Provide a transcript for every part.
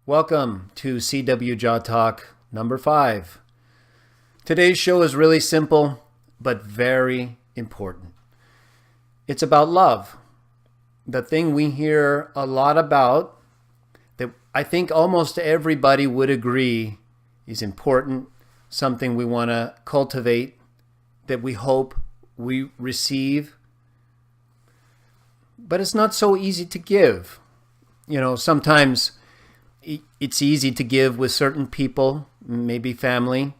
Welcome to CWJah Talk number 5. Today's show is really simple, but very important. It's about love, the thing we hear a lot about that I think almost everybody would agree is important, something we want to cultivate, that we hope we receive. But it's not so easy to give. Sometimes it's easy to give with certain people, maybe family.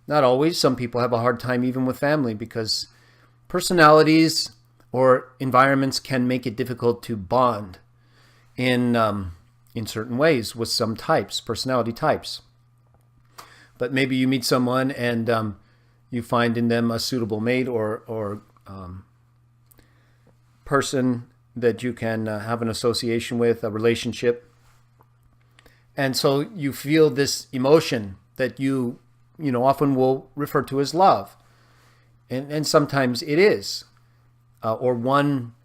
Not always. Some people have a hard time even with family because personalities or environments can make it difficult to bond in certain ways with some types, personality types. But maybe you meet someone and you find in them a suitable mate or person that you can have an association with, a relationship. And so you feel this emotion that you often will refer to as love. And sometimes it is. Or one,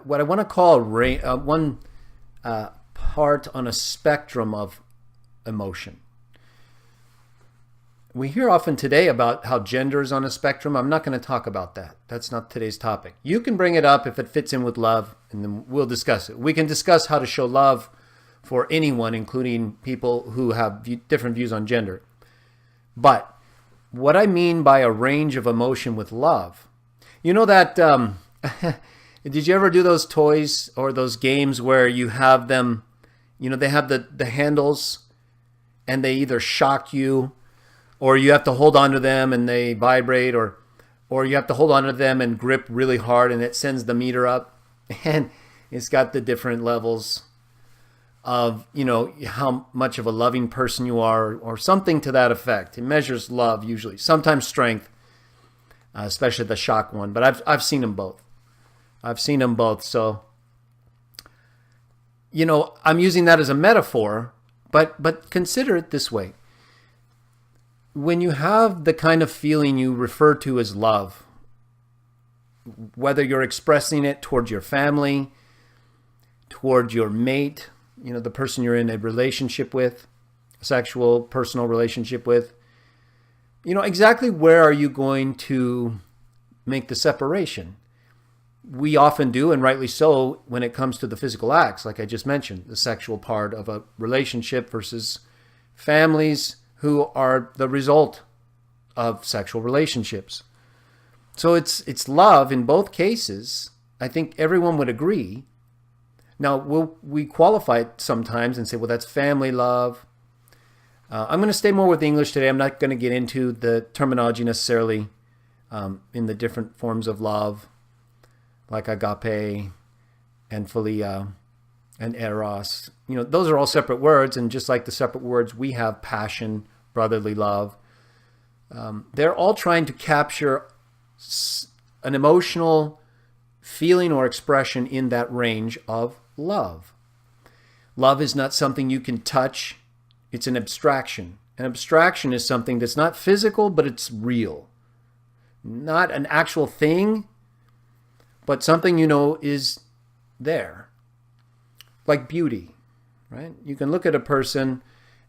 what I want to call one part on a spectrum of emotion. We hear often today about how gender is on a spectrum. I'm not going to talk about that. That's not today's topic. You can bring it up if it fits in with love, and then we'll discuss it. We can discuss how to show love for anyone, including people who have different views on gender. But what I mean by a range of emotion with love, that, did you ever do those toys or those games where you have them, they have the handles and they either shock you or you have to hold on to them and they vibrate or you have to hold on to them and grip really hard and it sends the meter up and it's got the different levels of, how much of a loving person you are or something to that effect. It measures love usually, sometimes strength, especially the shock one. But I've seen them both. So, I'm using that as a metaphor, but consider it this way. When you have the kind of feeling you refer to as love, whether you're expressing it towards your family, towards your mate, the person you're in a relationship with, a sexual, personal relationship with, exactly where are you going to make the separation? We often do, and rightly so, when it comes to the physical acts, like I just mentioned, the sexual part of a relationship versus families who are the result of sexual relationships. So it's love in both cases. I think everyone would agree. Now, we qualify it sometimes and say, well, that's family love. I'm going to stay more with English today. I'm not going to get into the terminology necessarily in the different forms of love, like agape and philia and eros. Those are all separate words, and just like the separate words, we have passion, brotherly love. They're all trying to capture an emotional feeling or expression in that range of love. Love is not something you can touch. It's an abstraction. An abstraction is something that's not physical, but it's real. Not an actual thing, but something is there. Like beauty, right? You can look at a person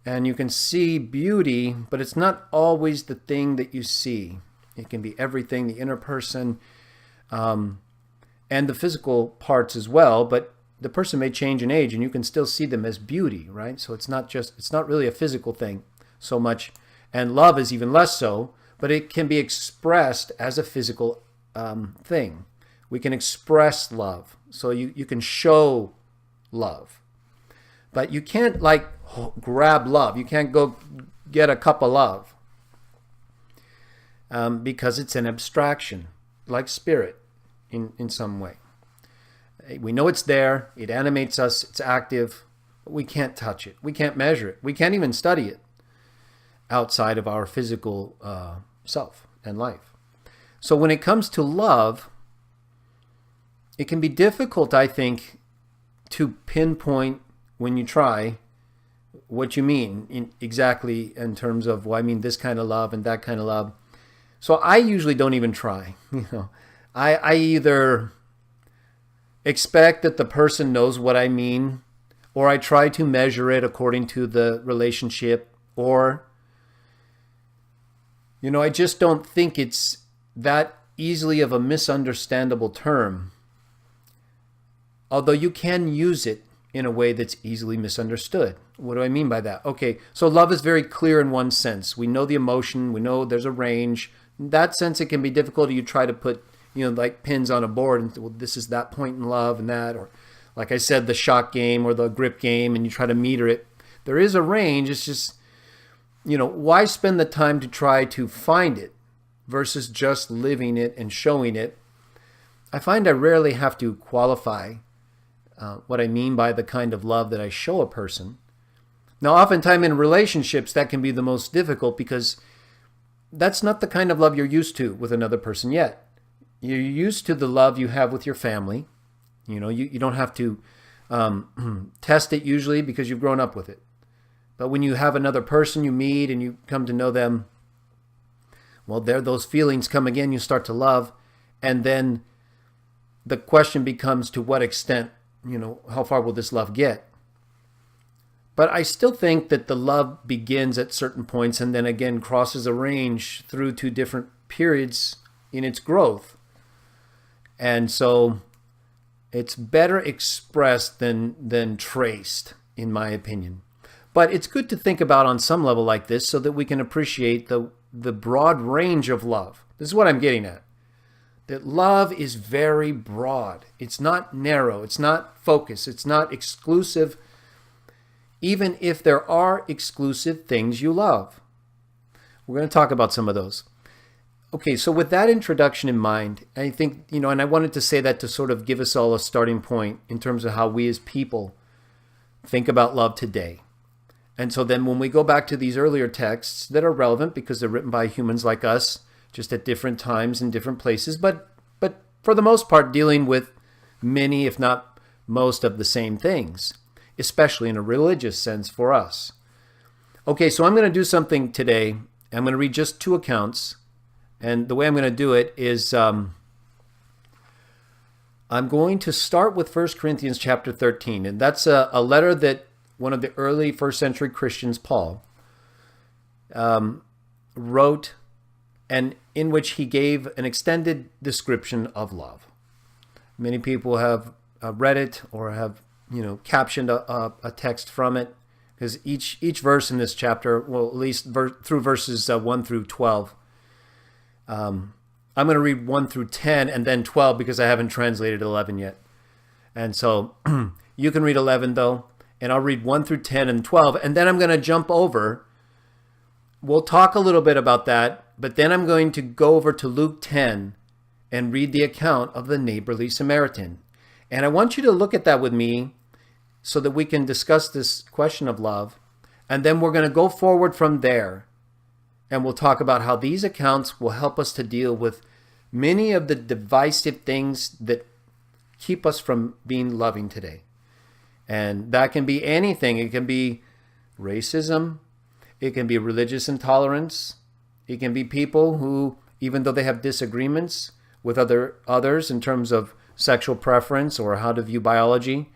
and you can see beauty, but it's not always the thing that you see. It can be everything, the inner person, and the physical parts as well, but the person may change in age and you can still see them as beauty, right? So it's not really a physical thing so much, and love is even less so, but it can be expressed as a physical thing. We can express love, so you can show love. But you can't grab love. You can't go get a cup of love because it's an abstraction, like spirit in some way. We know it's there. It animates us. It's active. But we can't touch it. We can't measure it. We can't even study it outside of our physical self and life. So when it comes to love, it can be difficult, I think, to pinpoint when you try what you mean exactly in terms of, well, I mean this kind of love and that kind of love. So I usually don't even try. I either expect that the person knows what I mean, or I try to measure it according to the relationship, or, I just don't think it's that easily of a misunderstandable term. Although you can use it in a way that's easily misunderstood. What do I mean by that? Okay, so love is very clear in one sense. We know the emotion, we know there's a range. In that sense, it can be difficult. You try to put, like pins on a board and well, this is that point in love and that, or like I said, the shot game or the grip game, and you try to meter it. There is a range. It's just, why spend the time to try to find it versus just living it and showing it? I find I rarely have to qualify what I mean by the kind of love that I show a person. Now, oftentimes in relationships, that can be the most difficult because that's not the kind of love you're used to with another person yet. You're used to the love you have with your family. You don't have to test it usually because you've grown up with it. But when you have another person you meet and you come to know them, well, there those feelings come again. You start to love, and then the question becomes to what extent, how far will this love get? But I still think that the love begins at certain points and then again crosses a range through to different periods in its growth. And so it's better expressed than traced, in my opinion. But it's good to think about on some level like this so that we can appreciate the broad range of love. This is what I'm getting at. That love is very broad. It's not narrow. It's not focused. It's not exclusive, even if there are exclusive things you love. We're going to talk about some of those. Okay, so with that introduction in mind, I think, and I wanted to say that to sort of give us all a starting point in terms of how we as people think about love today. And so then when we go back to these earlier texts that are relevant because they're written by humans like us, just at different times and different places, but for the most part dealing with many, if not most, of the same things, especially in a religious sense for us. Okay, so I'm going to do something today. I'm going to read just 2 accounts, and the way I'm going to do it is I'm going to start with 1 Corinthians chapter 13, and that's a letter that one of the early first century Christians, Paul, wrote, and in which he gave an extended description of love. Many people have read it or have, captioned a text from it, because each verse in this chapter, well, at least through verses 1 through 12. I'm going to read 1 through 10 and then 12 because I haven't translated 11 yet. And so you can read 11 though, and I'll read 1 through 10 and 12, and then I'm going to jump over. We'll talk a little bit about that, but then I'm going to go over to Luke 10 and read the account of the neighborly Samaritan. And I want you to look at that with me so that we can discuss this question of love. And then we're going to go forward from there. And we'll talk about how these accounts will help us to deal with many of the divisive things that keep us from being loving today. And that can be anything. It can be racism. It can be religious intolerance. It can be people who, even though they have disagreements with others in terms of sexual preference or how to view biology,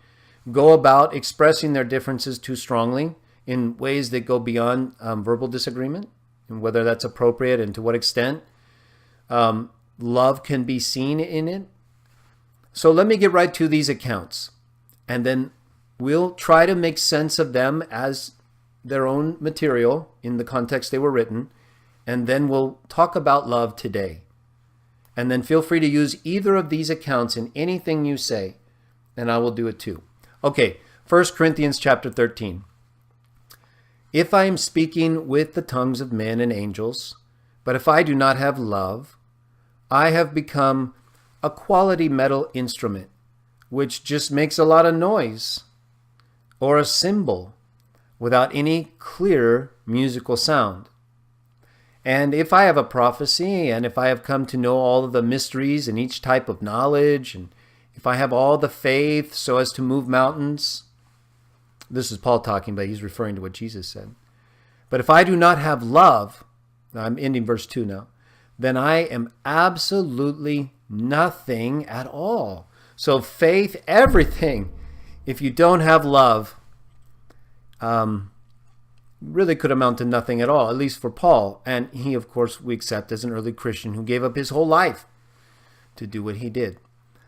go about expressing their differences too strongly in ways that go beyond verbal disagreement, and whether that's appropriate and to what extent. Love can be seen in it. So let me get right to these accounts, and then we'll try to make sense of them as their own material in the context they were written, and then we'll talk about love today. And then feel free to use either of these accounts in anything you say, and I will do it too. Okay, 1 Corinthians chapter 13. If I am speaking with the tongues of men and angels, but if I do not have love, I have become a quality metal instrument, which just makes a lot of noise, or a cymbal without any clear musical sound. And if I have a prophecy, and if I have come to know all of the mysteries and each type of knowledge, and if I have all the faith so as to move mountains, this is Paul talking, but he's referring to what Jesus said. But if I do not have love, I'm ending verse 2 now, then I am absolutely nothing at all. So faith, everything. If you don't have love, really could amount to nothing at all, at least for Paul. And he, of course, we accept as an early Christian who gave up his whole life to do what he did.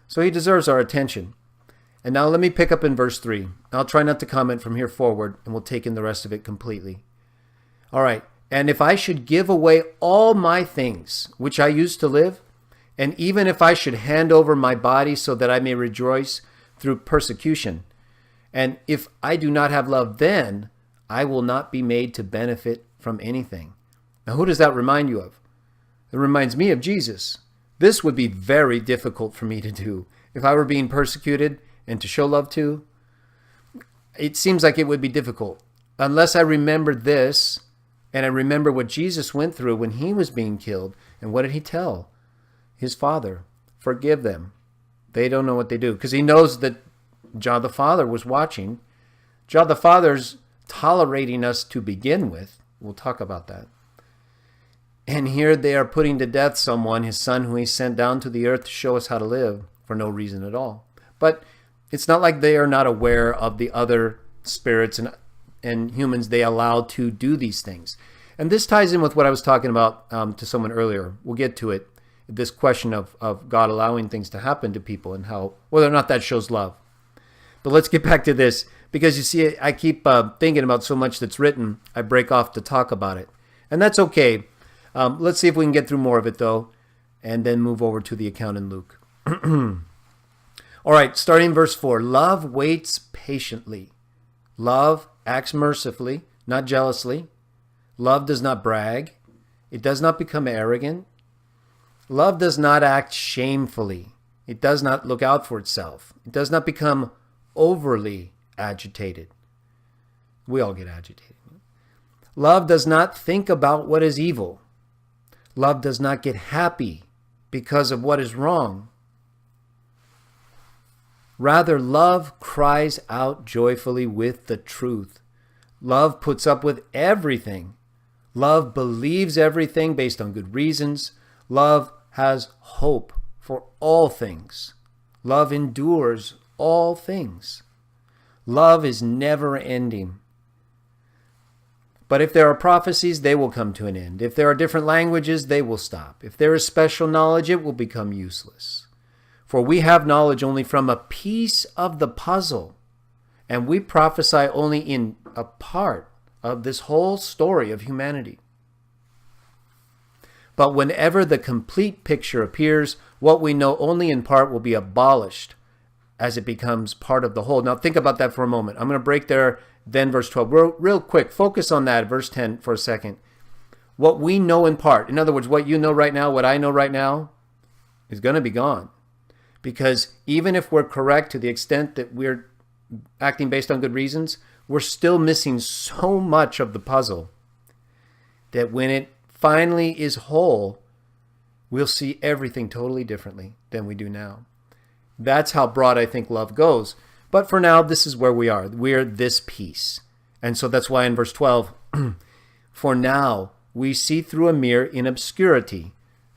So he deserves our attention. And now let me pick up in verse 3. I'll try not to comment from here forward, and we'll take in the rest of it completely. All right. And if I should give away all my things, which I used to live, and even if I should hand over my body so that I may rejoice through persecution, and if I do not have love, then I will not be made to benefit from anything. Now, who does that remind you of? It reminds me of Jesus. This would be very difficult for me to do. If I were being persecuted and to show love to, it seems like it would be difficult. Unless I remembered this, and I remember what Jesus went through when he was being killed. And what did he tell his Father? Forgive them. They don't know what they do. Because he knows that Jah the Father was watching. Jah the Father's tolerating us to begin with. We'll talk about that. And here they are putting to death someone, his son, who he sent down to the earth to show us how to live for no reason at all. But it's not like they are not aware of the other spirits and humans they allow to do these things. And this ties in with what I was talking about to someone earlier. We'll get to it. This question of God allowing things to happen to people and how whether or not that shows love. But let's get back to this. Because you see, I keep thinking about so much that's written, I break off to talk about it. And that's okay. Let's see if we can get through more of it, though, and then move over to the account in Luke. All right, starting verse 4. Love waits patiently. Love acts mercifully, not jealously. Love does not brag. It does not become arrogant. Love does not act shamefully. It does not look out for itself. It does not become overly agitated. We all get agitated. Love does not think about what is evil. Love does not get happy because of what is wrong. Rather, love cries out joyfully with the truth. Love puts up with everything. Love believes everything based on good reasons. Love has hope for all things. Love endures all things. Love is never ending. But if there are prophecies, they will come to an end. If there are different languages, they will stop. If there is special knowledge, it will become useless. For we have knowledge only from a piece of the puzzle, and we prophesy only in a part of this whole story of humanity. But whenever the complete picture appears, what we know only in part will be abolished as it becomes part of the whole. Now think about that for a moment. I'm going to break there, then verse 12. Real quick, focus on that, verse 10 for a second. What we know in part, in other words, what you know right now, what I know right now, is going to be gone. Because even if we're correct to the extent that we're acting based on good reasons, we're still missing so much of the puzzle that when it finally is whole, we'll see everything totally differently than we do now. That's how broad I think love goes. But for now, this is where we are. We're this piece. And so that's why in verse 12, for now we see through a mirror in obscurity.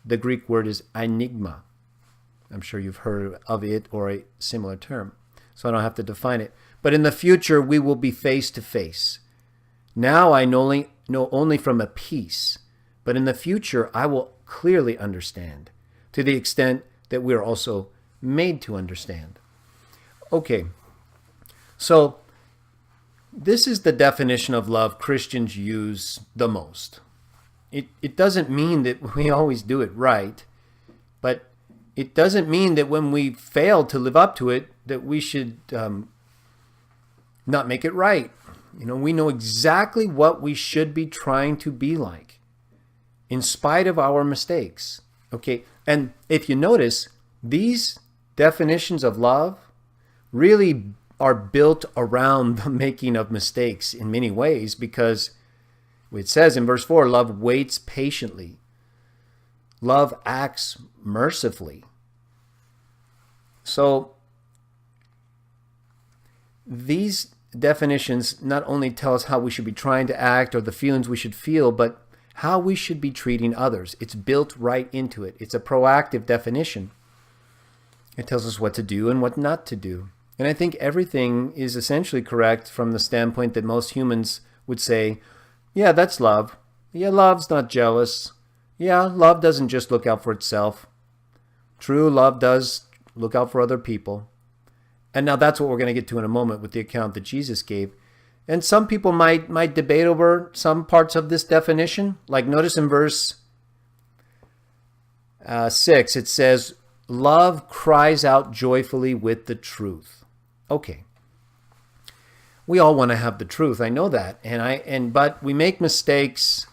The Greek word is enigma. I'm sure you've heard of it or a similar term, so I don't have to define it. But in the future, we will be face to face. Now I know only from a piece, but in the future, I will clearly understand to the extent that we are also made to understand. Okay, so this is the definition of love Christians use the most. It doesn't mean that we always do it right, but it doesn't mean that when we fail to live up to it, that we should not make it right. You know, we know exactly what we should be trying to be like, in spite of our mistakes. Okay, and if you notice, these definitions of love really are built around the making of mistakes in many ways, because it says in verse 4, love waits patiently. Love acts mercifully. So these definitions not only tell us how we should be trying to act or the feelings we should feel, but how we should be treating others. It's built right into it. It's a proactive definition. It tells us what to do and what not to do. And I think everything is essentially correct from the standpoint that most humans would say, yeah, that's love. Yeah, love's not jealous. Yeah, love doesn't just look out for itself. True love does look out for other people. And now that's what we're going to get to in a moment with the account that Jesus gave. And some people might debate over some parts of this definition. Like notice in verse 6, it says, love cries out joyfully with the truth. Okay. We all want to have the truth. I know that. But we make mistakes.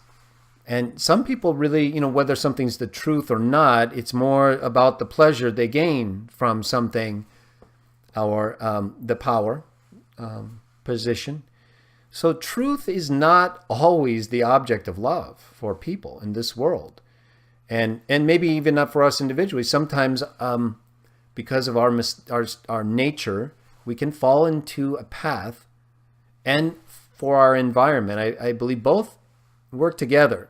And some people really, whether something's the truth or not, it's more about the pleasure they gain from something or the power position. So truth is not always the object of love for people in this world. And maybe even not for us individually. Sometimes because of our nature, we can fall into a path, and for our environment. I believe both work together.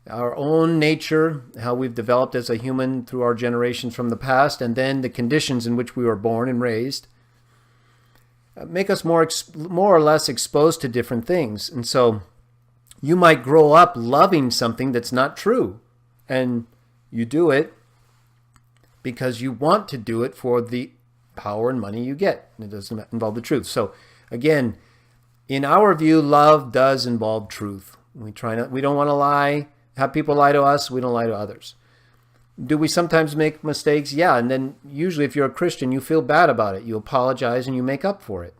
Our own nature, how we've developed as a human through our generations from the past, and then the conditions in which we were born and raised, make us more or less exposed to different things. And so you might grow up loving something that's not true, and you do it because you want to do it for the power and money you get. It doesn't involve the truth. So again, in our view, love does involve truth. We don't want to lie, have people lie to us. We don't lie to others. Do we sometimes make mistakes? Yeah. And then usually if you're a Christian, you feel bad about it. You apologize and you make up for it.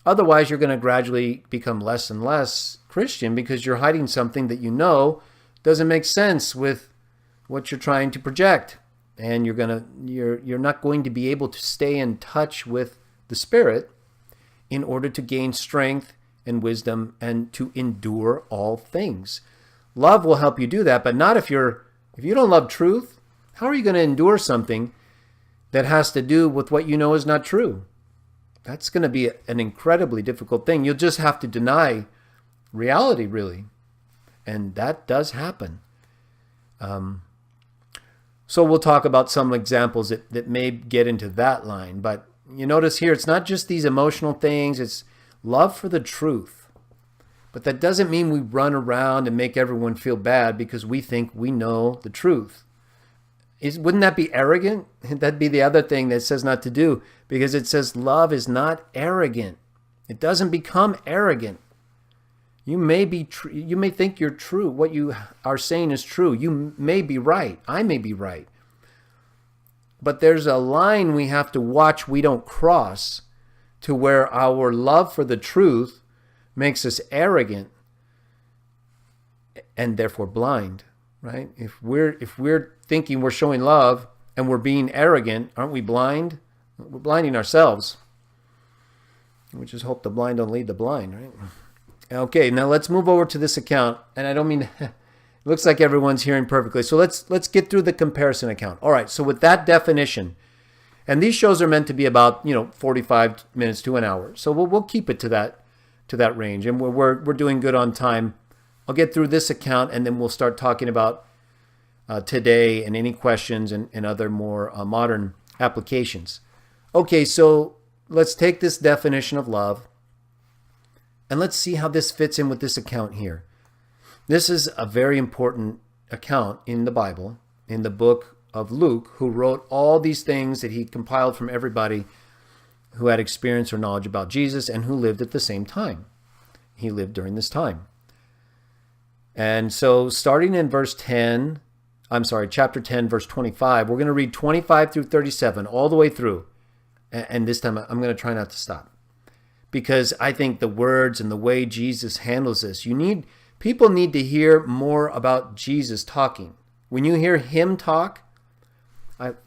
Otherwise, you're going to gradually become less and less Christian because you're hiding something that doesn't make sense with what you're trying to project. And you're not going to be able to stay in touch with the Spirit in order to gain strength and wisdom and to endure all things. Love will help you do that, but not if you don't love truth. How are you going to endure something that has to do with what you know is not true? That's going to be an incredibly difficult thing. You'll just have to deny reality, really. And that does happen. So we'll talk about some examples that may get into that line. But you notice here, it's not just these emotional things. It's love for the truth. But that doesn't mean we run around and make everyone feel bad because we think we know the truth. Wouldn't that be arrogant? That'd be the other thing that it says not to do, because it says love is not arrogant. It doesn't become arrogant. You may think you're true. What you are saying is true. You may be right. I may be right. But there's a line we have to watch we don't cross, to where our love for the truth makes us arrogant and therefore blind, right? If we're thinking we're showing love and we're being arrogant, aren't we blind? We're blinding ourselves. We just hope the blind don't lead the blind, right? Okay, now let's move over to this account. And I don't mean, it looks like everyone's hearing perfectly. So let's get through the comparison account. All right, so with that definition, and these shows are meant to be about 45 minutes to an hour. So we'll keep it to that range, and we're doing good on time. I'll get through this account, and then we'll start talking about today and any questions and other more modern applications. Okay, so let's take this definition of love, and let's see how this fits in with this account here. This is a very important account in the Bible, in the book of Luke, who wrote all these things that he compiled from everybody who had experience or knowledge about Jesus and who lived at the same time. He lived during this time. And so starting in chapter 10, verse 25, we're going to read 25 through 37 all the way through. And this time I'm going to try not to stop, because I think the words and the way Jesus handles this, people need to hear more about Jesus talking. When you hear him talk,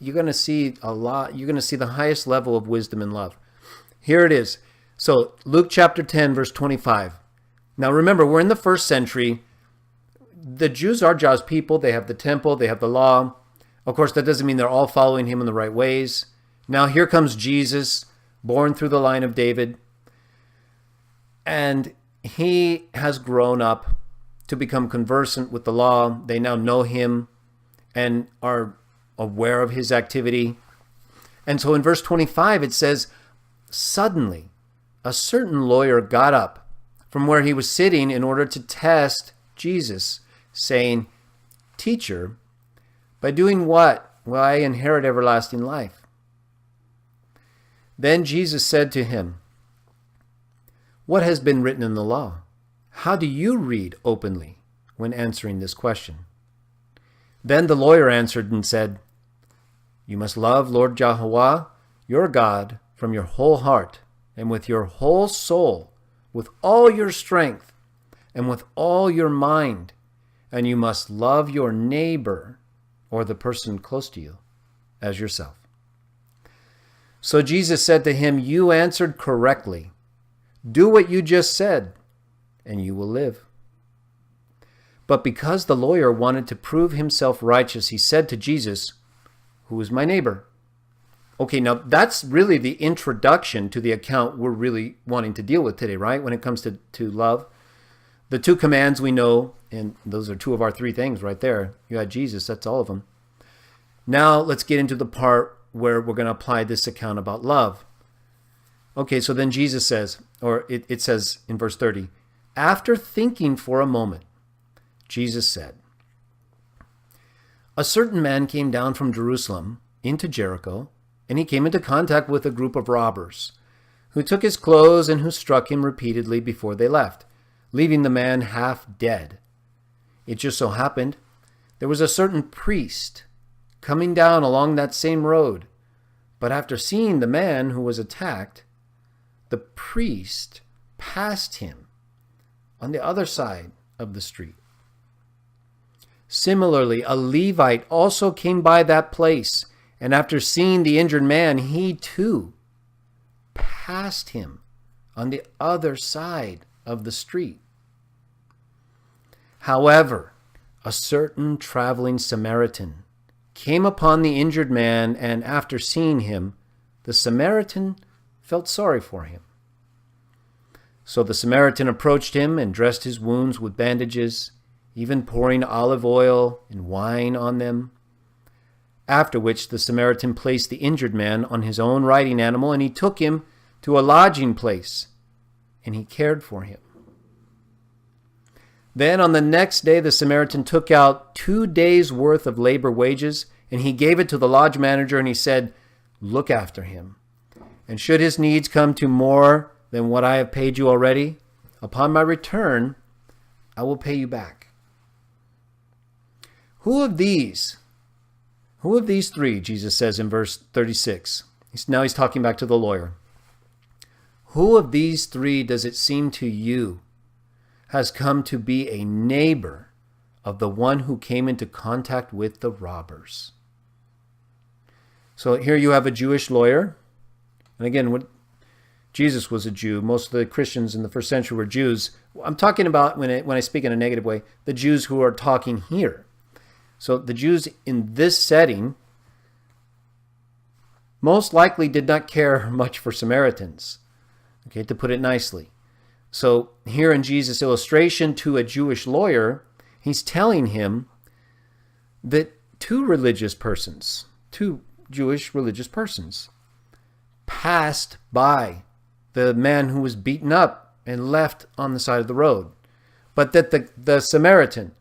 you're going to see a lot. You're going to see the highest level of wisdom and love. Here it is. So Luke chapter 10, verse 25. Now remember, we're in the first century. The Jews are Jah's people. They have the temple. They have the law. Of course, that doesn't mean they're all following him in the right ways. Now here comes Jesus, born through the line of David. And he has grown up to become conversant with the law. They now know him and are aware of his activity. And so in verse 25, it says, Suddenly, a certain lawyer got up from where he was sitting in order to test Jesus, saying, "Teacher, by doing what will I inherit everlasting life?" Then Jesus said to him, "What has been written in the law? How do you read openly when answering this question?" Then the lawyer answered and said, "You must love Lord Jehovah, your God, from your whole heart and with your whole soul, with all your strength and with all your mind. And you must love your neighbor," or the person close to you, "as yourself." So Jesus said to him, "You answered correctly. Do what you just said, and you will live." But because the lawyer wanted to prove himself righteous, he said to Jesus, "Who is my neighbor?" Okay, now that's really the introduction to the account we're really wanting to deal with today, right? When it comes to love. The two commands we know, and those are two of our three things right there. You had Jesus, that's all of them. Now let's get into the part where we're going to apply this account about love. Okay, so then Jesus says, or it says in verse 30, after thinking for a moment, Jesus said, "A certain man came down from Jerusalem into Jericho, and he came into contact with a group of robbers, who took his clothes and who struck him repeatedly before they left, leaving the man half dead. It just so happened there was a certain priest coming down along that same road, but after seeing the man who was attacked, the priest passed him on the other side of the street. Similarly, a Levite also came by that place, and after seeing the injured man, he too passed him on the other side of the street. However, a certain traveling Samaritan came upon the injured man, and after seeing him, the Samaritan felt sorry for him. So the Samaritan approached him and dressed his wounds with bandages, even pouring olive oil and wine on them. After which the Samaritan placed the injured man on his own riding animal, and he took him to a lodging place, and he cared for him. Then on the next day the Samaritan took out 2 days' worth of labor wages, and he gave it to the lodge manager, and he said, "Look after him, and should his needs come to more than what I have paid you already, upon my return I will pay you back." Who of these three, Jesus says in verse 36, now he's talking back to the lawyer. Who of these three does it seem to you has come to be a neighbor of the one who came into contact with the robbers? So here you have a Jewish lawyer. And again, Jesus was a Jew. Most of the Christians in the first century were Jews. I'm talking about, when I speak in a negative way, the Jews who are talking here. So the Jews in this setting most likely did not care much for Samaritans, okay, to put it nicely. So here in Jesus' illustration to a Jewish lawyer, he's telling him that two Jewish religious persons, passed by the man who was beaten up and left on the side of the road, but that the Samaritan,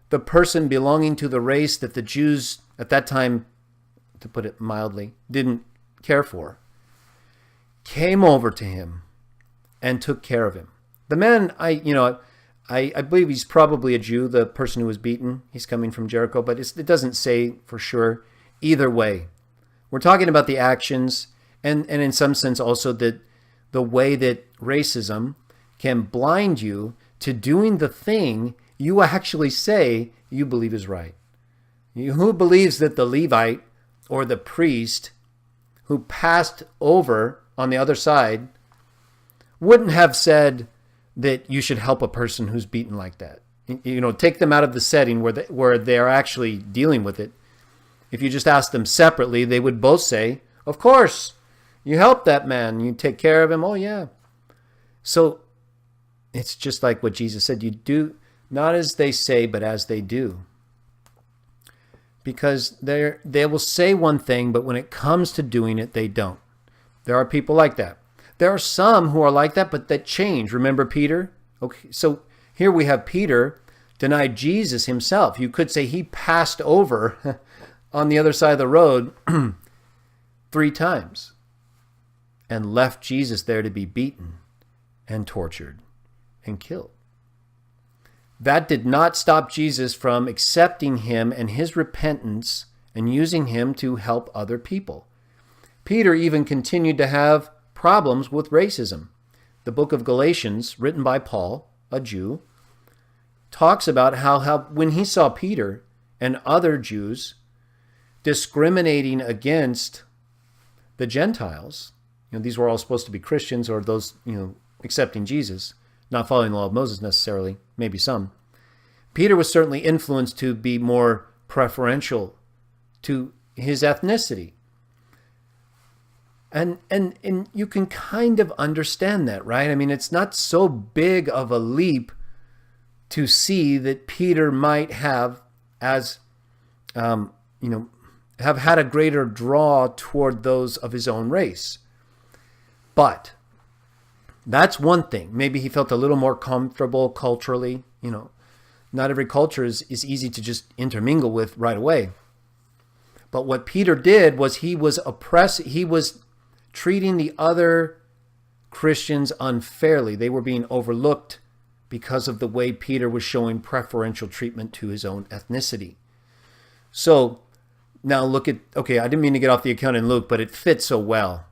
the person belonging to the race that the Jews at that time, to put it mildly, didn't care for, came over to him and took care of him. The man, I believe he's probably a Jew, the person who was beaten. He's coming from Jericho, but it doesn't say for sure. Either way, we're talking about the actions and in some sense also the way that racism can blind you to doing the thing you actually say you believe is right. Who believes that the Levite or the priest who passed over on the other side wouldn't have said that you should help a person who's beaten like that? Take them out of the setting where they're actually dealing with it. If you just ask them separately, they would both say, "Of course, you help that man, you take care of him. Oh yeah." So it's just like what Jesus said, you do not as they say, but as they do. Because they will say one thing, but when it comes to doing it, they don't. There are people like that. There are some who are like that, but that change. Remember Peter? Okay, so here we have Peter denied Jesus himself. You could say he passed over on the other side of the road 3 times and left Jesus there to be beaten and tortured and killed. That did not stop Jesus from accepting him and his repentance and using him to help other people. Peter even continued to have problems with racism. The book of Galatians, written by Paul, a Jew, talks about how when he saw Peter and other Jews discriminating against the Gentiles, these were all supposed to be Christians or those, accepting Jesus, not following the law of Moses necessarily, maybe some. Peter was certainly influenced to be more preferential to his ethnicity. And you can kind of understand that, right? I mean, it's not so big of a leap to see that Peter might have, have had a greater draw toward those of his own race. But that's one thing. Maybe he felt a little more comfortable culturally. Not every culture is easy to just intermingle with right away. But what Peter did was he was treating the other Christians unfairly. They were being overlooked because of the way Peter was showing preferential treatment to his own ethnicity. So now look at, I didn't mean to get off the account in Luke, but it fits so well.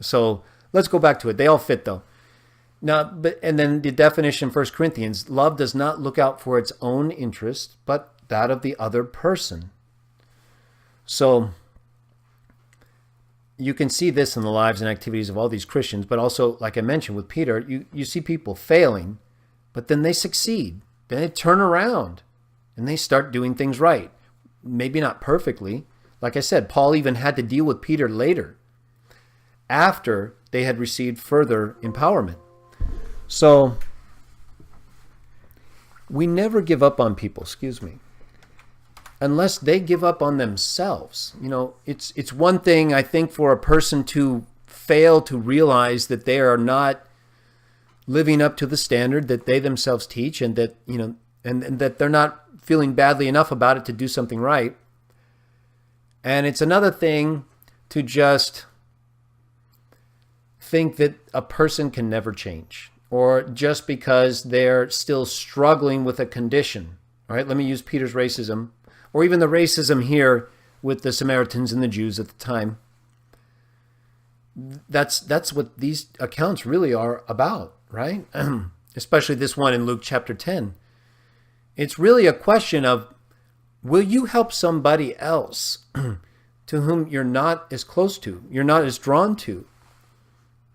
So let's go back to it. They all fit though. Now, and then the definition in 1 Corinthians, love does not look out for its own interest, but that of the other person. So you can see this in the lives and activities of all these Christians, but also, like I mentioned with Peter, you see people failing, but then they succeed. Then they turn around and they start doing things right. Maybe not perfectly. Like I said, Paul even had to deal with Peter later, after they had received further empowerment. So we never give up on people, unless they give up on themselves. It's one thing, I think, for a person to fail to realize that they are not living up to the standard that they themselves teach, and that, and that they're not feeling badly enough about it to do something right. And it's another thing to just think that a person can never change, or just because they're still struggling with a condition. All right, let me use Peter's racism, or even the racism here with the Samaritans and the Jews at the time. That's what these accounts really are about, right? Especially this one in Luke chapter 10. It's really a question of, will you help somebody else to whom you're not as close to, you're not as drawn to,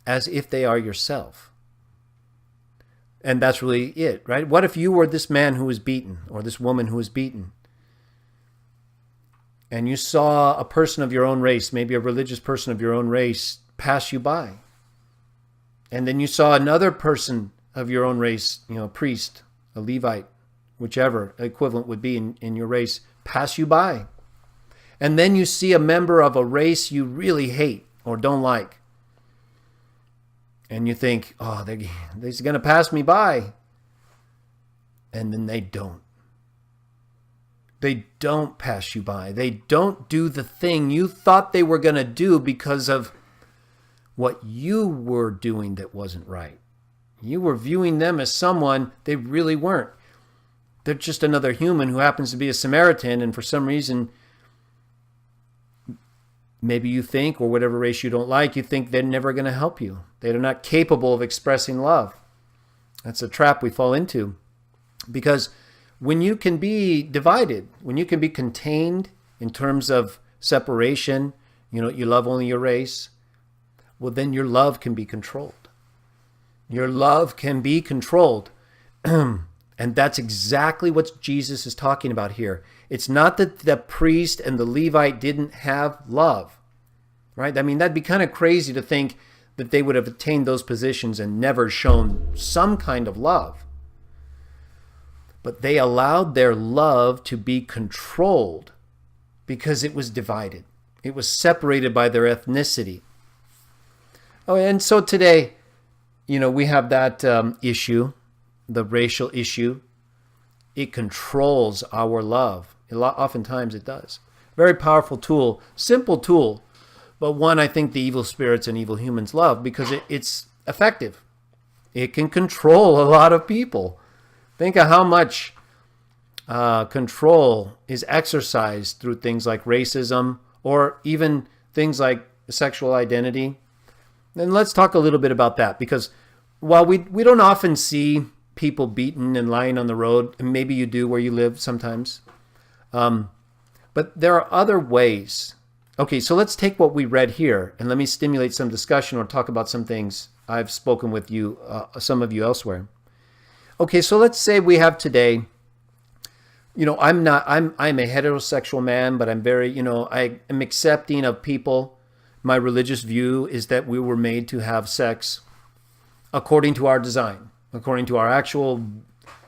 as if they are yourself? And that's really it, right? What if you were this man who was beaten, or this woman who was beaten, and you saw a person of your own race, maybe a religious person of your own race, pass you by? And then you saw another person of your own race, a priest, a Levite, whichever equivalent would be in your race, pass you by. And then you see a member of a race you really hate or don't like. And you think, they're going to pass me by. And then they don't. They don't pass you by. They don't do the thing you thought they were going to do because of what you were doing that wasn't right. You were viewing them as someone they really weren't. They're just another human who happens to be a Samaritan, and for some reason, maybe you think, or whatever race you don't like, you think they're never going to help you. They're not capable of expressing love. That's a trap we fall into. Because when you can be divided, when you can be contained in terms of separation, you love only your race, well, then your love can be controlled. Your love can be controlled. And that's exactly what Jesus is talking about here. It's not that the priest and the Levite didn't have love, right? I mean, that'd be kind of crazy to think that they would have attained those positions and never shown some kind of love. But they allowed their love to be controlled because it was divided. It was separated by their ethnicity. Oh, and so today, we have that issue, the racial issue. It controls our love. Oftentimes it does. Very powerful tool, simple tool, but one I think the evil spirits and evil humans love because it's effective. It can control a lot of people. Think of how much control is exercised through things like racism or even things like sexual identity. And let's talk a little bit about that, because while we don't often see people beaten and lying on the road, and maybe you do where you live sometimes, but there are other ways. Okay, so let's take what we read here and let me stimulate some discussion or talk about some things I've spoken with you, some of you elsewhere. Okay, so let's say we have today, I'm a heterosexual man, but I'm very, I am accepting of people. My religious view is that we were made to have sex according to our design, according to our actual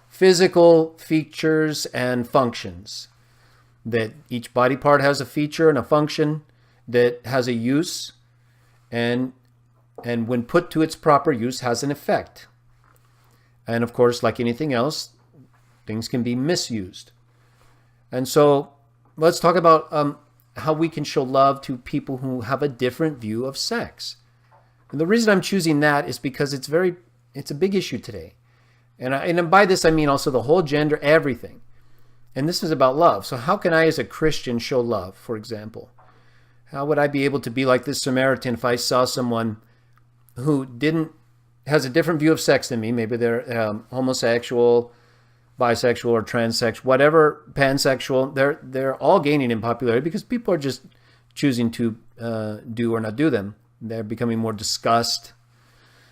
physical features and functions. That each body part has a feature and a function that has a use, and when put to its proper use has an effect. And of course, like anything else, things can be misused. And so let's talk about how we can show love to people who have a different view of sex. And the reason I'm choosing that is because it's a big issue today. And by this, I mean also the whole gender, everything. And this is about love. So how can I, as a Christian, show love, for example? How would I be able to be like this Samaritan if I saw someone who has a different view of sex than me? Maybe they're homosexual, bisexual, or transsexual, whatever, pansexual. They're all gaining in popularity because people are just choosing to do or not do them. They're becoming more discussed,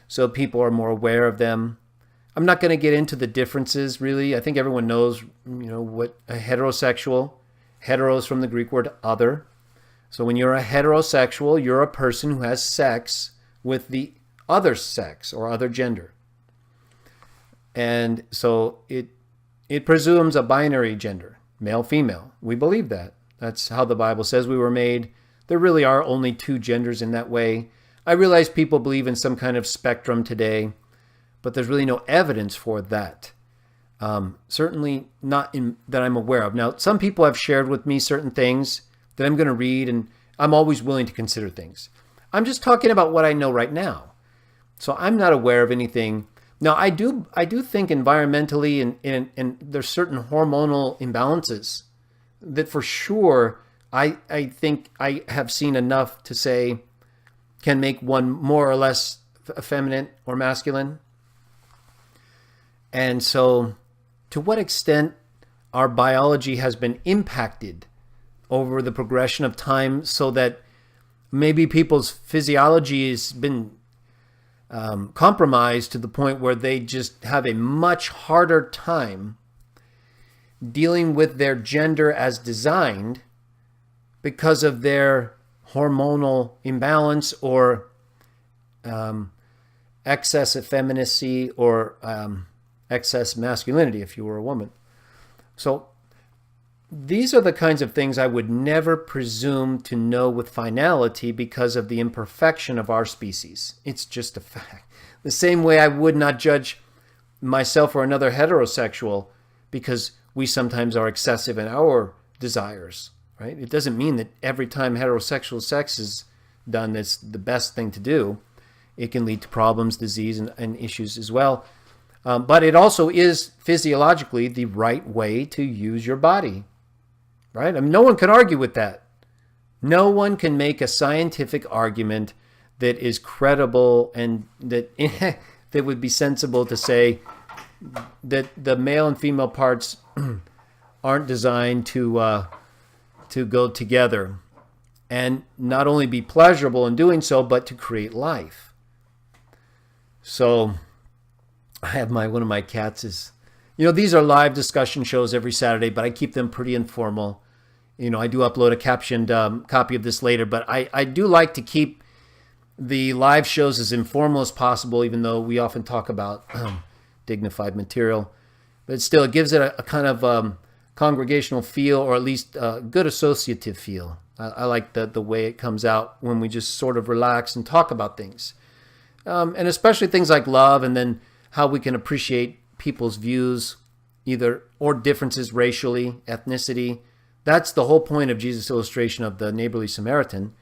so people are more aware of them. I'm not going to get into the differences, really. I think everyone knows, what a heterosexual, hetero is from the Greek word other. So when you're a heterosexual, you're a person who has sex with the other sex or other gender. And so it presumes a binary gender, male, female. We believe that. That's how the Bible says we were made. There really are only two genders in that way. I realize people believe in some kind of spectrum today, but there's really no evidence for that. Certainly not that I'm aware of. Now, some people have shared with me certain things that I'm going to read, and I'm always willing to consider things. I'm just talking about what I know right now. So I'm not aware of anything. Now, I do think environmentally and there's certain hormonal imbalances that for sure I think I have seen enough to say can make one more or less effeminate or masculine. And so to what extent our biology has been impacted over the progression of time so that maybe people's physiology has been compromised to the point where they just have a much harder time dealing with their gender as designed because of their hormonal imbalance or excess effeminacy or excess masculinity if you were a woman. So these are the kinds of things I would never presume to know with finality because of the imperfection of our species. It's just a fact. The same way I would not judge myself or another heterosexual because we sometimes are excessive in our desires, right? It doesn't mean that every time heterosexual sex is done, that's the best thing to do. It can lead to problems, disease, and issues as well. But it also is physiologically the right way to use your body. Right? I mean, no one can argue with that. No one can make a scientific argument that is credible and that that would be sensible to say that the male and female parts aren't designed to go together and not only be pleasurable in doing so, but to create life. So I have one of my cats is, these are live discussion shows every Saturday, but I keep them pretty informal. I do upload a captioned copy of this later, but I do like to keep the live shows as informal as possible, even though we often talk about dignified material. But still, it gives it a kind of congregational feel, or at least a good associative feel. I like the way it comes out when we just sort of relax and talk about things. And especially things like love, and then how we can appreciate people's views, either or differences racially, ethnicity. That's the whole point of Jesus' illustration of the neighborly Samaritan,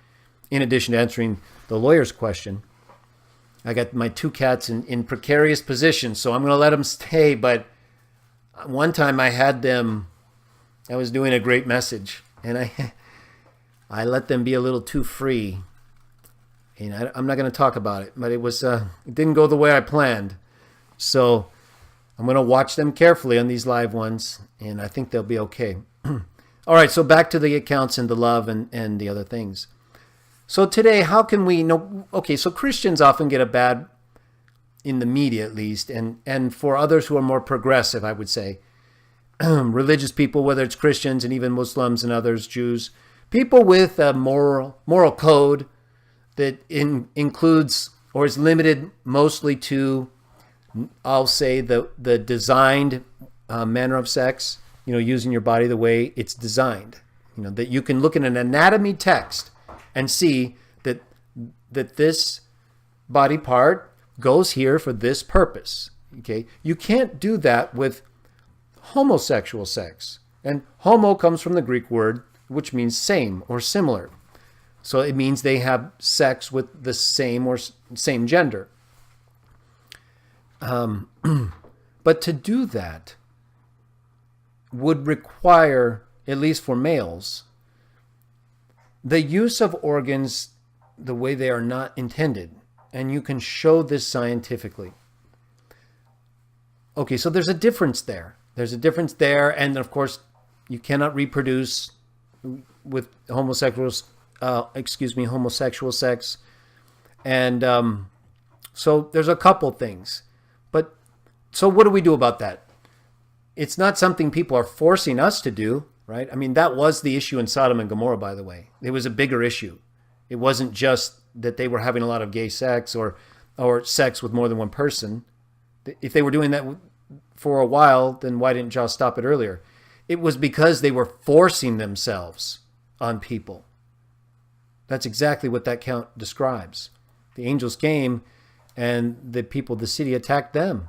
in addition to answering the lawyer's question. I got my two cats in precarious positions, so I'm going to let them stay. But one time I was doing a great message, and I let them be a little too free. And I'm not going to talk about it, but it didn't go the way I planned. So I'm going to watch them carefully on these live ones, and I think they'll be okay. All right, so back to the accounts and the love and the other things. So today, how can we know? Okay, so Christians often get a bad, in the media at least, and for others who are more progressive, I would say, religious people, whether it's Christians and even Muslims and others, Jews, people with a moral code that includes or is limited mostly to, I'll say, the designed manner of sex, using your body the way it's designed. That you can look at an anatomy text and see that this body part goes here for this purpose. Okay, you can't do that with homosexual sex. And homo comes from the Greek word, which means same or similar. So it means they have sex with the same or same gender. But to do that would require, at least for males, the use of organs the way they are not intended. And you can show this scientifically. Okay, so there's a difference there. And of course, you cannot reproduce with homosexual sex. And so there's a couple things. But so what do we do about that? It's not something people are forcing us to do, right? I mean, that was the issue in Sodom and Gomorrah, by the way. It was a bigger issue. It wasn't just that they were having a lot of gay sex or sex with more than one person. If they were doing that for a while, then why didn't Jah stop it earlier? It was because they were forcing themselves on people. That's exactly what that count describes. The angels came and the people of the city attacked them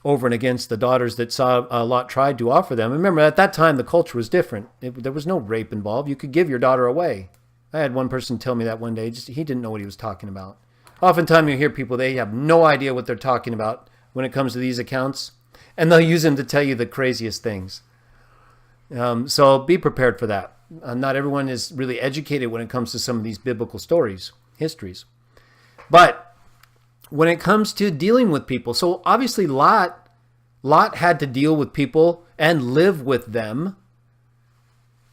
over and against the daughters that Lot tried to offer them. Remember, at that time, the culture was different. There was no rape involved. You could give your daughter away. I had one person tell me that one day. He didn't know what he was talking about. Oftentimes you hear people, they have no idea what they're talking about when it comes to these accounts, and they'll use them to tell you the craziest things. So be prepared for that. Not everyone is really educated when it comes to some of these biblical histories. But when it comes to dealing with people, so obviously Lot had to deal with people and live with them,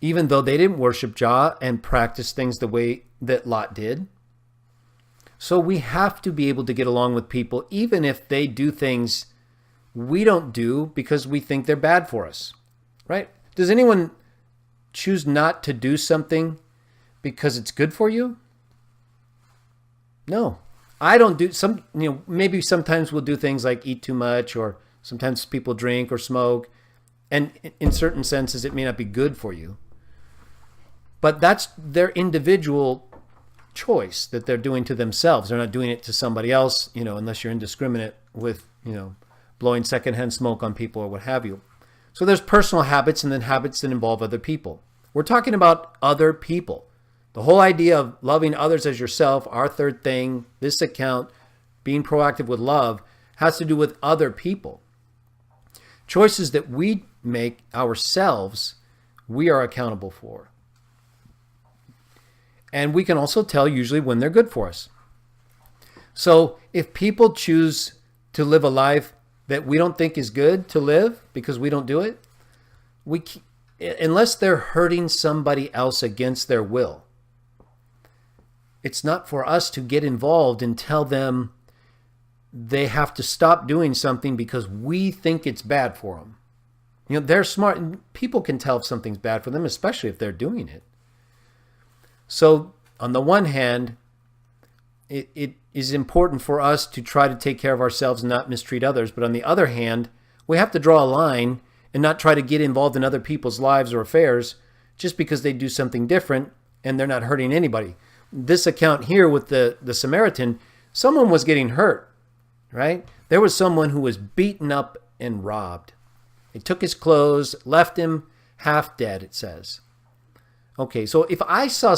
even though they didn't worship Jah and practice things the way that Lot did. So we have to be able to get along with people, even if they do things we don't do because we think they're bad for us, right? Does anyone choose not to do something because it's good for you? No. I don't do some, maybe sometimes we'll do things like eat too much, or sometimes people drink or smoke. And in certain senses, it may not be good for you. But that's their individual choice that they're doing to themselves. They're not doing it to somebody else, unless you're indiscriminate with, blowing secondhand smoke on people or what have you. So there's personal habits and then habits that involve other people. We're talking about other people. The whole idea of loving others as yourself, our third thing, this account, being proactive with love, has to do with other people. Choices that we make ourselves, we are accountable for. And we can also tell usually when they're good for us. So if people choose to live a life that we don't think is good to live because we don't do it, unless they're hurting somebody else against their will, it's not for us to get involved and tell them they have to stop doing something because we think it's bad for them. They're smart. People can tell if something's bad for them, especially if they're doing it. So on the one hand, it is important for us to try to take care of ourselves and not mistreat others. But on the other hand, we have to draw a line and not try to get involved in other people's lives or affairs just because they do something different and they're not hurting anybody. This account here with the Samaritan, someone was getting hurt, right? There was someone who was beaten up and robbed. They took his clothes, left him half dead, it says. Okay, so if I saw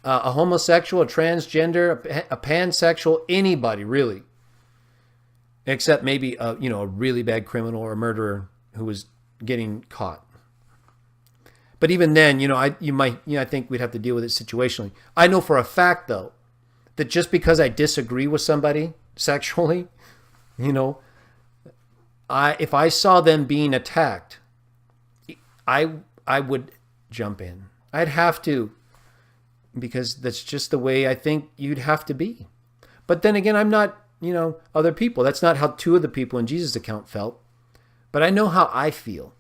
a homosexual, a transgender, a pansexual, anybody really, except maybe a really bad criminal or a murderer who was getting caught. But even then, I think we'd have to deal with it situationally. I know for a fact, though, that just because I disagree with somebody sexually, if I saw them being attacked, I would jump in. I'd have to, because that's just the way I think you'd have to be. But then again, I'm not, other people. That's not how two of the people in Jesus' account felt. But I know how I feel,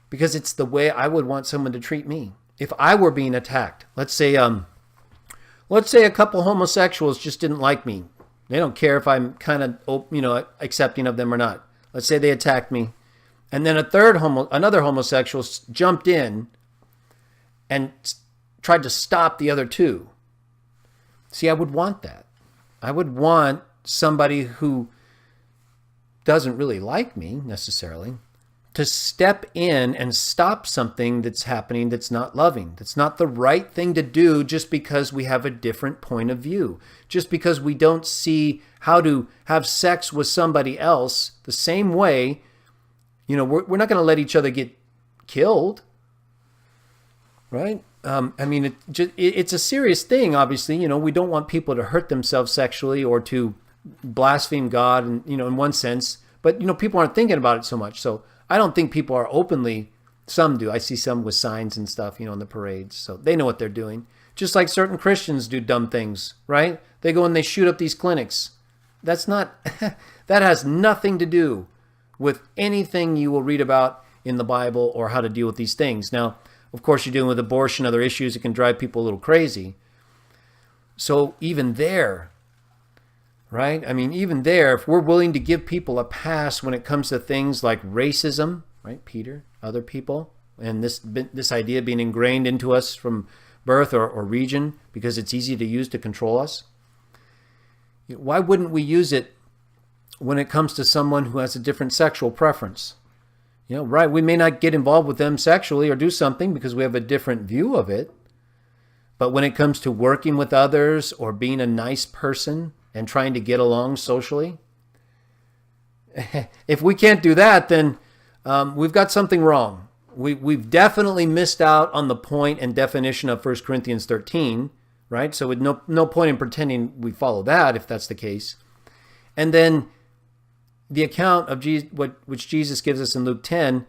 because it's the way I would want someone to treat me. If I were being attacked, let's say a couple homosexuals just didn't like me. They don't care if I'm kind of, accepting of them or not. Let's say they attacked me. And then another homosexual jumped in and tried to stop the other two. See, I would want that. I would want somebody who doesn't really like me necessarily to step in and stop something that's happening that's not loving. That's not the right thing to do just because we have a different point of view. Just because we don't see how to have sex with somebody else the same way. We're not going to let each other get killed, right? It's a serious thing, obviously. We don't want people to hurt themselves sexually or to blaspheme God, and in one sense. But people aren't thinking about it so much. So I don't think people are openly. Some do. I see some with signs and stuff, in the parades. So they know what they're doing. Just like certain Christians do dumb things, right? They go and they shoot up these clinics. That's not. That has nothing to do with anything you will read about in the Bible or how to deal with these things. Now, of course, you're dealing with abortion, other issues that can drive people a little crazy. So even there, right? Even there, if we're willing to give people a pass when it comes to things like racism, right, Peter, other people, and this idea being ingrained into us from birth or region because it's easy to use to control us, why wouldn't we use it when it comes to someone who has a different sexual preference? Right, we may not get involved with them sexually or do something because we have a different view of it. But when it comes to working with others or being a nice person and trying to get along socially, if we can't do that, then we've got something wrong. We've definitely missed out on the point and definition of 1 Corinthians 13, right? So with no point in pretending we follow that if that's the case. And then the account of which Jesus gives us in Luke 10,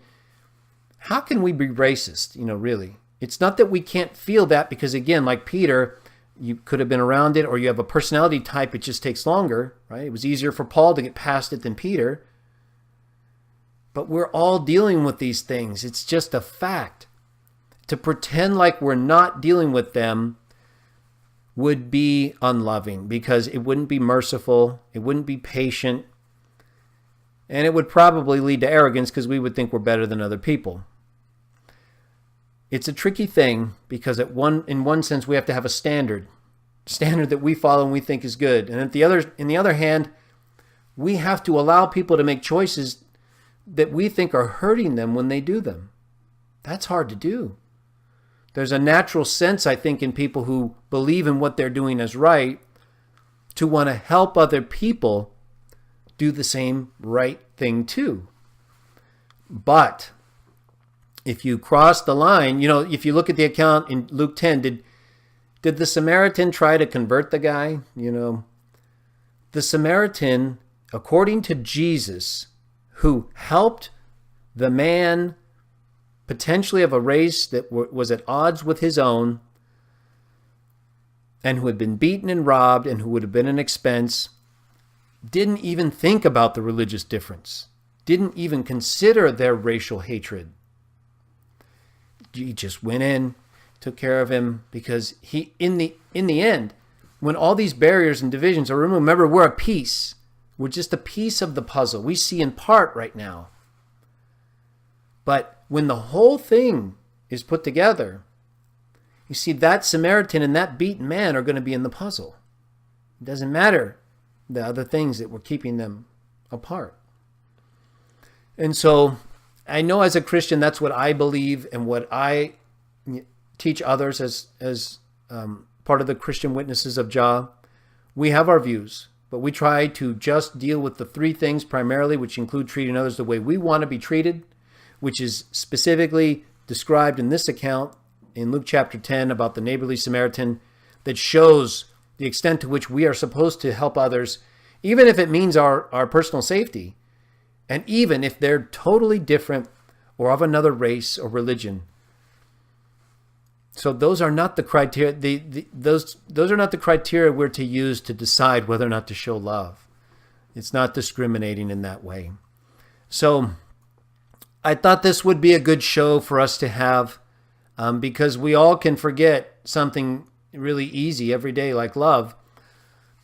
how can we be racist, really? It's not that we can't feel that because, again, like Peter, you could have been around it, or you have a personality type, it just takes longer, right? It was easier for Paul to get past it than Peter. But we're all dealing with these things. It's just a fact. To pretend like we're not dealing with them would be unloving because it wouldn't be merciful, it wouldn't be patient, and it would probably lead to arrogance because we would think we're better than other people. It's a tricky thing because in one sense we have to have a standard that we follow and we think is good. And in the other hand, we have to allow people to make choices that we think are hurting them when they do them. That's hard to do. There's a natural sense, I think, in people who believe in what they're doing as right to want to help other people do the same right thing too. But if you cross the line, if you look at the account in Luke 10, did the Samaritan try to convert the guy? The Samaritan, according to Jesus, who helped the man potentially of a race that was at odds with his own, and who had been beaten and robbed and who would have been an expense, didn't even think about the religious difference, didn't even consider their racial hatred. He just went in, took care of him, because he, in the end, when all these barriers and divisions are removed, remember, we're a piece. We're just a piece of the puzzle. We see in part right now. But when the whole thing is put together, You see, that Samaritan and that beaten man are going to be in the puzzle. It doesn't matter the other things that were keeping them apart. And so I know as a Christian, that's what I believe and what I teach others as part of the Christian Witnesses of Jah. We have our views, but we try to just deal with the three things primarily, which include treating others the way we want to be treated, which is specifically described in this account in Luke chapter 10 about the neighborly Samaritan, that shows the extent to which we are supposed to help others, even if it means our personal safety, and even if they're totally different or of another race or religion. So those are not the criteria. Those are not the criteria we're to use to decide whether or not to show love. It's not discriminating in that way. So I thought this would be a good show for us to have, because we all can forget something really easy every day, like love,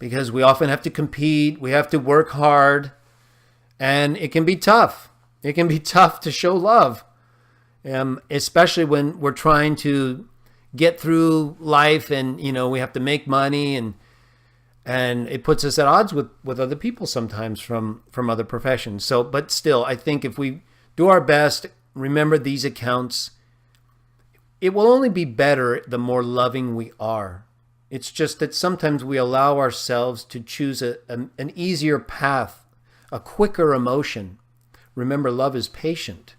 because we often have to compete, we have to work hard, and it can be tough. It can be tough to show love, especially when we're trying to get through life, and we have to make money, and it puts us at odds with other people sometimes from other professions. So, but still, I think if we do our best, remember these accounts, it will only be better the more loving we are. It's just that sometimes we allow ourselves to choose an easier path, a quicker emotion. Remember, love is patient.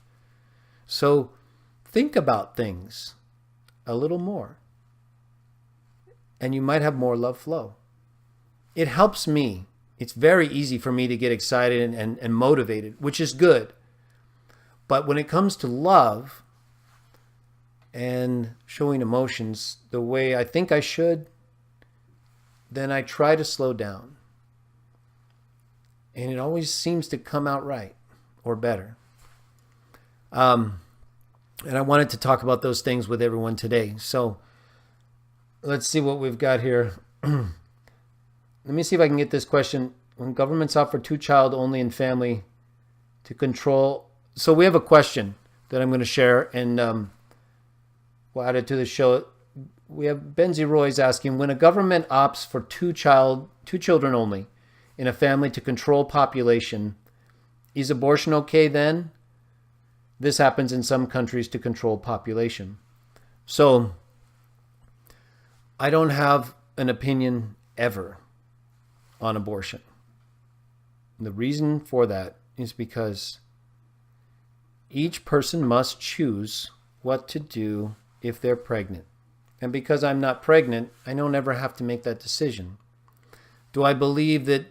So think about things a little more, and you might have more love flow. It helps me. It's very easy for me to get excited and motivated, which is good. But when it comes to love and showing emotions the way I think I should, then I try to slow down. And it always seems to come out right or better. And I wanted to talk about those things with everyone today. So let's see what we've got here. Let me see if I can get this question. When governments offer two-child only in family to control. So we have a question that I'm going to share, and we'll add it to the show. We have Benzie Roy's asking, when a government opts for two children only in a family to control population, is abortion okay then? This happens in some countries to control population. So I don't have an opinion ever on abortion. And the reason for that is because each person must choose what to do if they're pregnant. And because I'm not pregnant, I don't ever have to make that decision. Do I believe that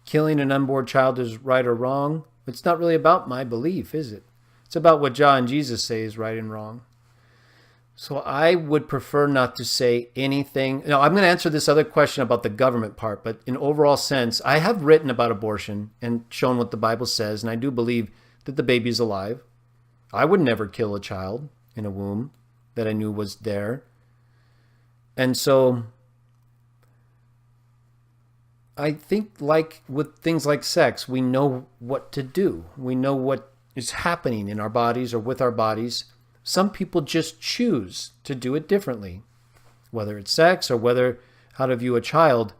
killing an unborn child is right or wrong? It's not really about my belief, is it? It's about what Jah and Jesus say is right and wrong. So I would prefer not to say anything. Now, I'm going to answer this other question about the government part, but in overall sense, I have written about abortion and shown what the Bible says, and I do believe that the baby is alive. I would never kill a child in a womb that I knew was there. And so I think, like with things like sex, we know what to do. We know what is happening in our bodies or with our bodies. Some people just choose to do it differently, whether it's sex or how to view a child.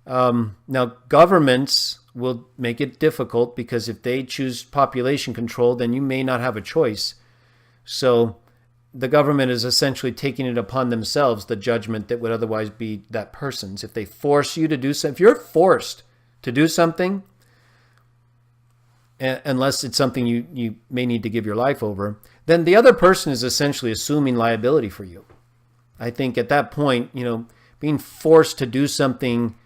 Now, governments will make it difficult because if they choose population control, then you may not have a choice. So the government is essentially taking it upon themselves, the judgment that would otherwise be that person's. If they force you to do something, if you're forced to do something, unless it's something you may need to give your life over, then the other person is essentially assuming liability for you. I think at that point, being forced to do something,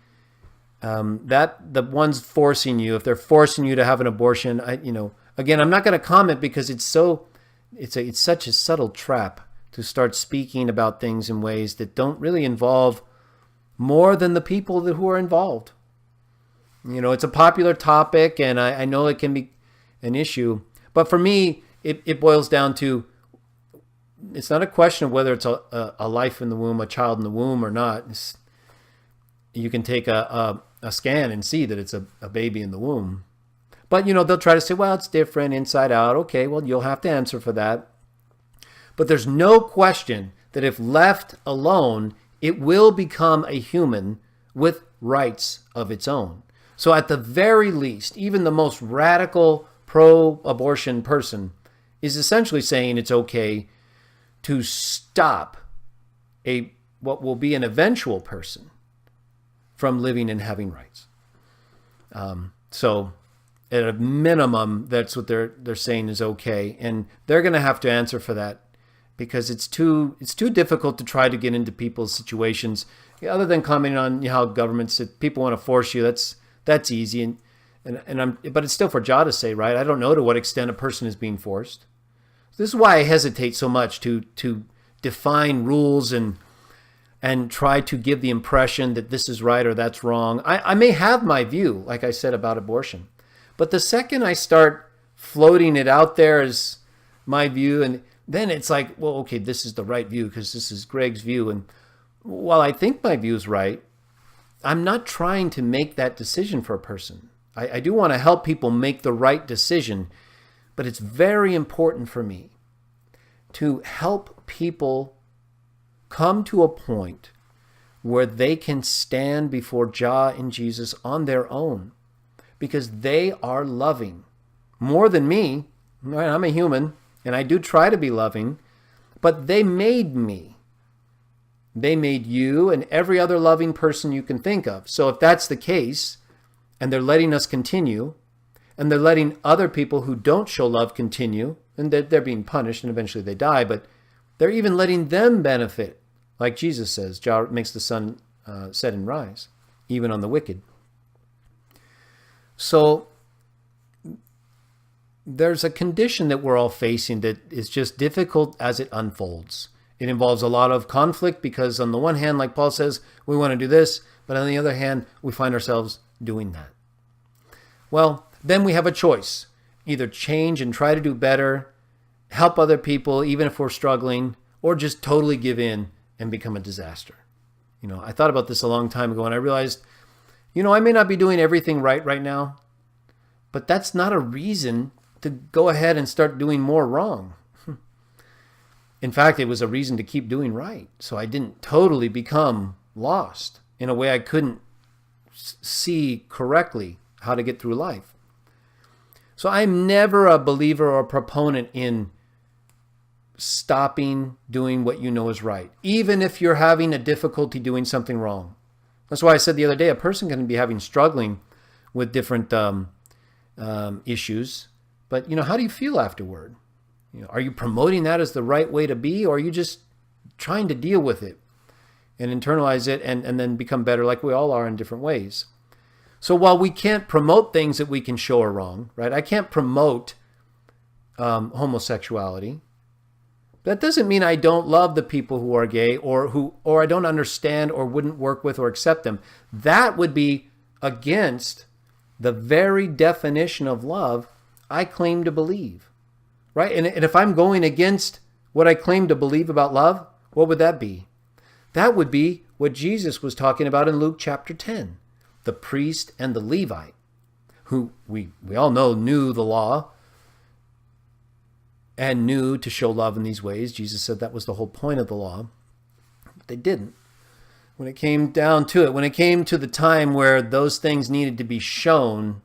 that the ones forcing you, if they're forcing you to have an abortion, again, I'm not going to comment because it's such a subtle trap to start speaking about things in ways that don't really involve more than the people who are involved. It's a popular topic, and I know it can be an issue. But for me, it boils down to, it's not a question of whether it's a life in the womb, a child in the womb or not. You can take a scan and see that it's a baby in the womb. But, they'll try to say, well, it's different inside out. Okay, well, you'll have to answer for that. But there's no question that if left alone, it will become a human with rights of its own. So at the very least, even the most radical pro-abortion person is essentially saying it's okay to stop what will be an eventual person from living and having rights. So at a minimum, that's what they're saying is okay, and they're going to have to answer for that, because it's too difficult to try to get into people's situations. Other than commenting on how governments, if people want to force you, that's easy, but it's still for Jah to say, right? I don't know to what extent a person is being forced. This is why I hesitate so much to define rules and try to give the impression that this is right or that's wrong. I may have my view, like I said, about abortion. But the second I start floating it out there as my view, and then it's like, well, okay, this is the right view because this is Greg's view. And while I think my view is right, I'm not trying to make that decision for a person. I do want to help people make the right decision, but it's very important for me to help people come to a point where they can stand before Jah and Jesus on their own, because they are loving more than me. I'm a human, and I do try to be loving, but they made me. They made you and every other loving person you can think of. So if that's the case, and they're letting us continue, and they're letting other people who don't show love continue, and they're being punished and eventually they die, but they're even letting them benefit. Like Jesus says, Jah makes the sun set and rise, even on the wicked. So there's a condition that we're all facing that is just difficult as it unfolds. It involves a lot of conflict because on the one hand, like Paul says, we want to do this, but on the other hand, we find ourselves doing that. Well, then we have a choice. Either change and try to do better, help other people, even if we're struggling, or just totally give in and become a disaster. I thought about this a long time ago, and I realized, I may not be doing everything right now, but that's not a reason to go ahead and start doing more wrong. In fact, it was a reason to keep doing right, so I didn't totally become lost in a way I couldn't see correctly how to get through life. So I'm never a believer or a proponent in stopping doing what you know is right, even if you're having a difficulty doing something wrong. That's why I said the other day, a person can be struggling with different issues, but how do you feel afterward? Are you promoting that as the right way to be, or are you just trying to deal with it and internalize it and then become better, like we all are in different ways? So while we can't promote things that we can show are wrong, right? I can't promote homosexuality. That doesn't mean I don't love the people who are gay or I don't understand or wouldn't work with or accept them. That would be against the very definition of love I claim to believe, right? And if I'm going against what I claim to believe about love, what would that be? That would be what Jesus was talking about in Luke chapter 10, the priest and the Levite, who we all know knew the law and knew to show love in these ways. Jesus said that was the whole point of the law. But they didn't. When it came down to it, when it came to the time where those things needed to be shown,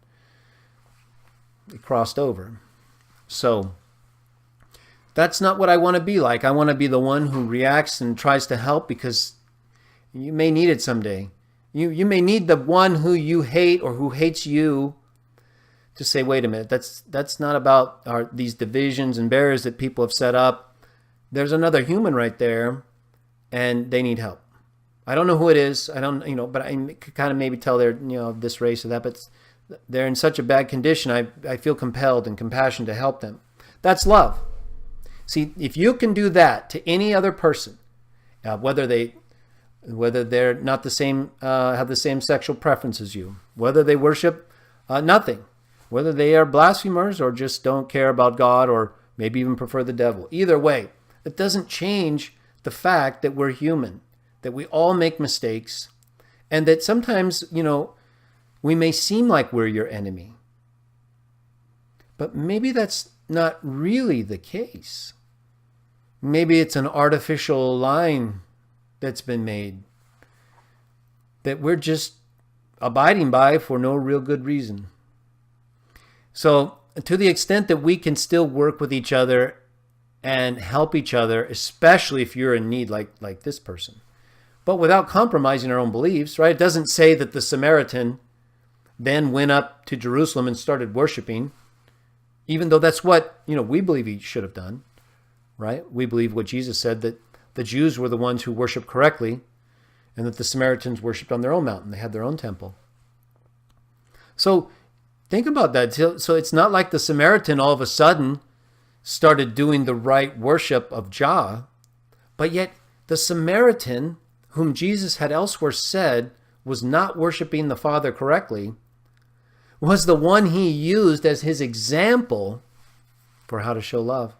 they crossed over. So that's not what I want to be like. I want to be the one who reacts and tries to help, because you may need it someday. You may need the one who you hate or who hates you to say, wait a minute, that's not about these divisions and barriers that people have set up. There's another human right there, and they need help. I don't know who it is. I don't, but I could kind of maybe tell they're, this race or that, but they're in such a bad condition. I feel compelled and compassion to help them. That's love. See, if you can do that to any other person, whether they're not the same, have the same sexual preference as you, whether they worship nothing, whether they are blasphemers or just don't care about God or maybe even prefer the devil. Either way, it doesn't change the fact that we're human, that we all make mistakes, and that sometimes, we may seem like we're your enemy. But maybe that's not really the case. Maybe it's an artificial line that's been made that we're just abiding by for no real good reason. So to the extent that we can still work with each other and help each other, especially if you're in need like this person, but without compromising our own beliefs, right? It doesn't say that the Samaritan then went up to Jerusalem and started worshiping, even though that's what, we believe he should have done, right? We believe what Jesus said, that the Jews were the ones who worshiped correctly and that the Samaritans worshiped on their own mountain. They had their own temple. So think about that. So it's not like the Samaritan all of a sudden started doing the right worship of Jah, but yet the Samaritan, whom Jesus had elsewhere said was not worshiping the Father correctly, was the one he used as his example for how to show love.